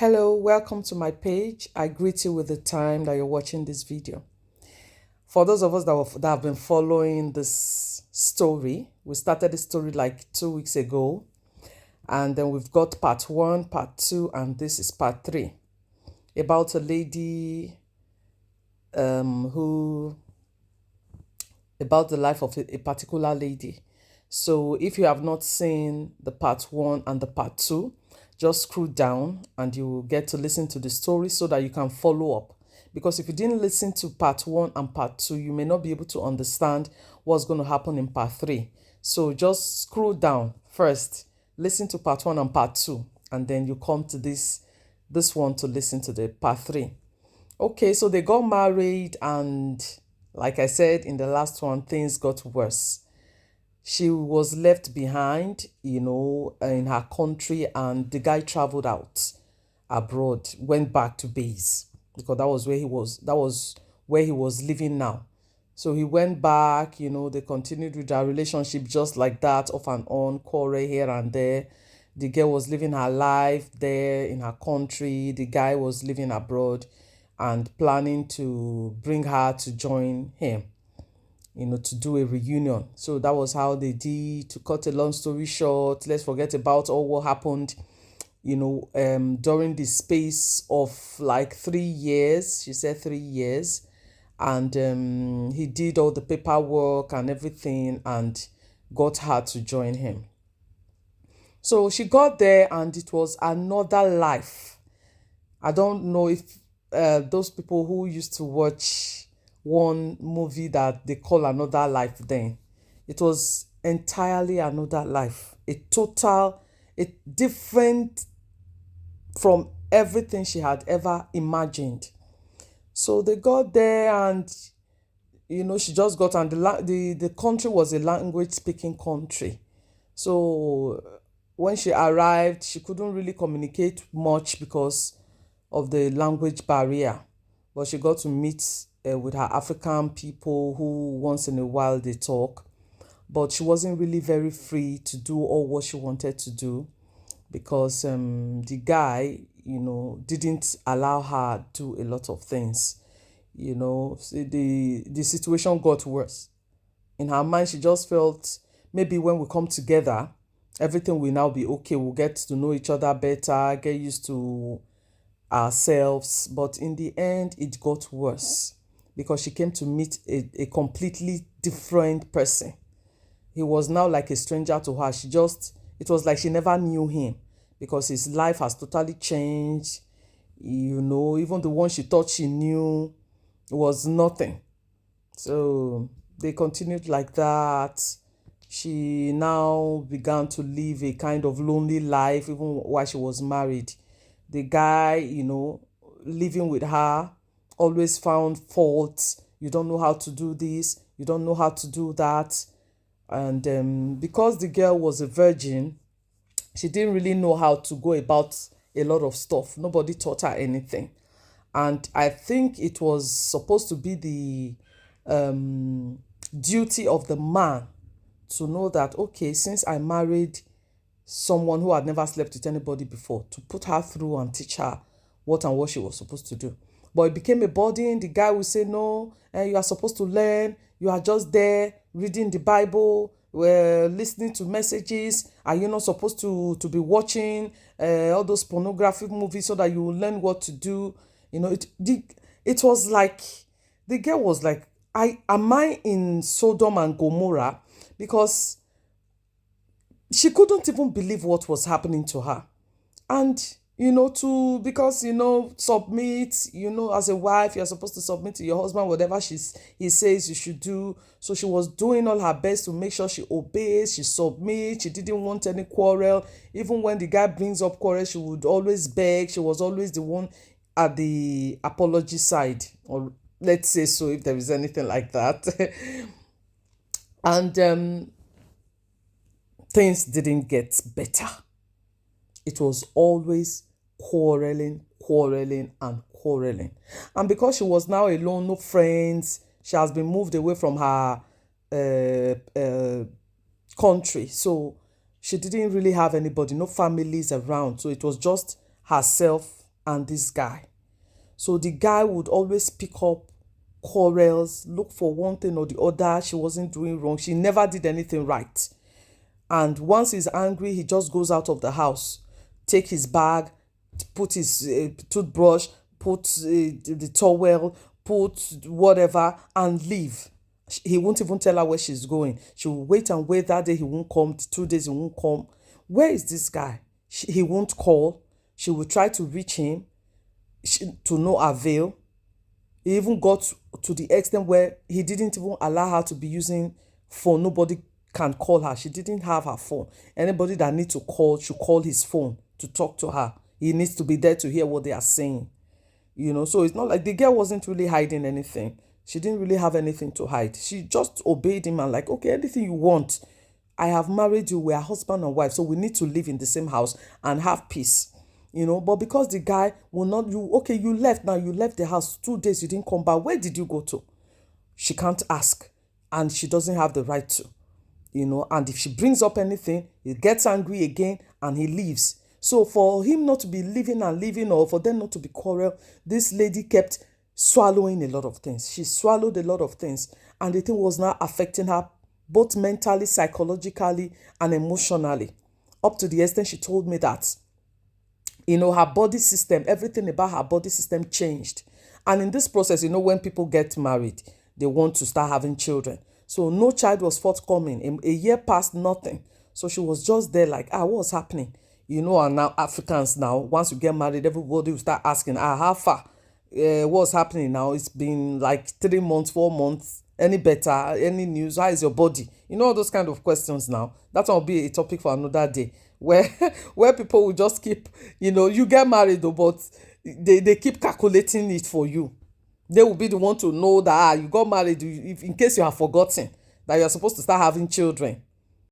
Hello, welcome to my page. I greet you with the time that you're watching this video. For those of us that have been following this story, we started the story like 2 weeks ago, and then we've got part one, part two, and this is part three about a lady who about the life of a particular lady. So if you have not seen the part one and the part two, just scroll down and you will get to listen to the story so that you can follow up. Because if you didn't listen to part one and part two, you may not be able to understand what's going to happen in part three. So just scroll down first, listen to part one and part two, and then you come to this one to listen to the part three. Okay, so they got married, and like I said in the last one, things got worse. She was left behind, in her country, and the guy traveled out abroad, went back to base because that was where he was. That was where he was living now. So he went back, they continued with their relationship just like that, off and on, quarrel here and there. The girl was living her life there in her country. The guy was living abroad and planning to bring her to join him, to do a reunion. So that was how they did. To cut a long story short, let's forget about all what happened, during the space of like 3 years. She said 3 years. And he did all the paperwork and everything and got her to join him. So she got there and it was another life. I don't know if those people who used to watch one movie that they call Another Life then. It was entirely another life. A different from everything she had ever imagined. So they got there and, she just got, and the country was a language speaking country. So when she arrived, she couldn't really communicate much because of the language barrier. But she got to meet with her African people who once in a while they talk. But she wasn't really very free to do all what she wanted to do because the guy, didn't allow her to do a lot of things. The situation got worse. In her mind, she just felt maybe when we come together, everything will now be okay. We'll get to know each other better, get used to ourselves. But in the end, it got worse because she came to meet a completely different person. He was now like a stranger to her. It was like she never knew him because his life has totally changed. Even the one she thought she knew was nothing. So they continued like that. She now began to live a kind of lonely life even while she was married. The guy, living with her, always found faults. You don't know how to do this, you don't know how to do that. And because the girl was a virgin, she didn't really know how to go about a lot of stuff. Nobody taught her anything. And I think it was supposed to be the duty of the man to know that, okay, since I married someone who had never slept with anybody before, to put her through and teach her what she was supposed to do. But it became a burden. The guy would say, no, you are supposed to learn. You are just there reading the Bible, listening to messages. Are you not supposed to be watching all those pornographic movies so that you will learn what to do? It was like, the girl was like, am I in Sodom and Gomorrah? Because she couldn't even believe what was happening to her. And, submit, as a wife, you're supposed to submit to your husband, whatever he says you should do. So she was doing all her best to make sure she obeys, she submits, she didn't want any quarrel. Even when the guy brings up quarrel, she would always beg. She was always the one at the apology side, or let's say so, if there is anything like that. And things didn't get better. It was always quarreling, and quarreling. And because she was now alone, no friends, she has been moved away from her country. So she didn't really have anybody, no families around. So it was just herself and this guy. So the guy would always pick up quarrels, look for one thing or the other. She wasn't doing wrong. She never did anything right. And once he's angry, he just goes out of the house, take his bag, put his toothbrush, put the towel, put whatever, and leave. He won't even tell her where she's going. She will wait and wait. That day he won't come. 2 days he won't come. Where is this guy? He won't call. She will try to reach him, to no avail. He even got to the extent where he didn't even allow her to be using phone. Nobody can call her. She didn't have her phone. Anybody that needs to call should call his phone to talk to her. He needs to be there to hear what they are saying. So it's not like the girl wasn't really hiding anything. She didn't really have anything to hide. She just obeyed him and like, okay, anything you want. I have married you. We are husband and wife. So we need to live in the same house and have peace. But because the guy will not, you left now. You left the house 2 days. You didn't come back. Where did you go to? She can't ask. And she doesn't have the right to. And if she brings up anything, he gets angry again and he leaves. So for him not to be leaving and leaving, or for them not to be quarrel, this lady kept swallowing a lot of things. She swallowed a lot of things. And the thing was now affecting her both mentally, psychologically, and emotionally. Up to the extent she told me that, her body system, everything about her body system changed. And in this process, when people get married, they want to start having children. So no child was forthcoming. A year passed, nothing. So she was just there like, what's happening? And now Africans now, once you get married, everybody will start asking, how far? What's happening now? It's been like 3 months, 4 months. Any better? Any news? How is your body? All those kind of questions now. That will be a topic for another day, where people will just keep, you get married though, but they keep calculating it for you. They will be the one to know that you got married, in case you have forgotten that you're supposed to start having children.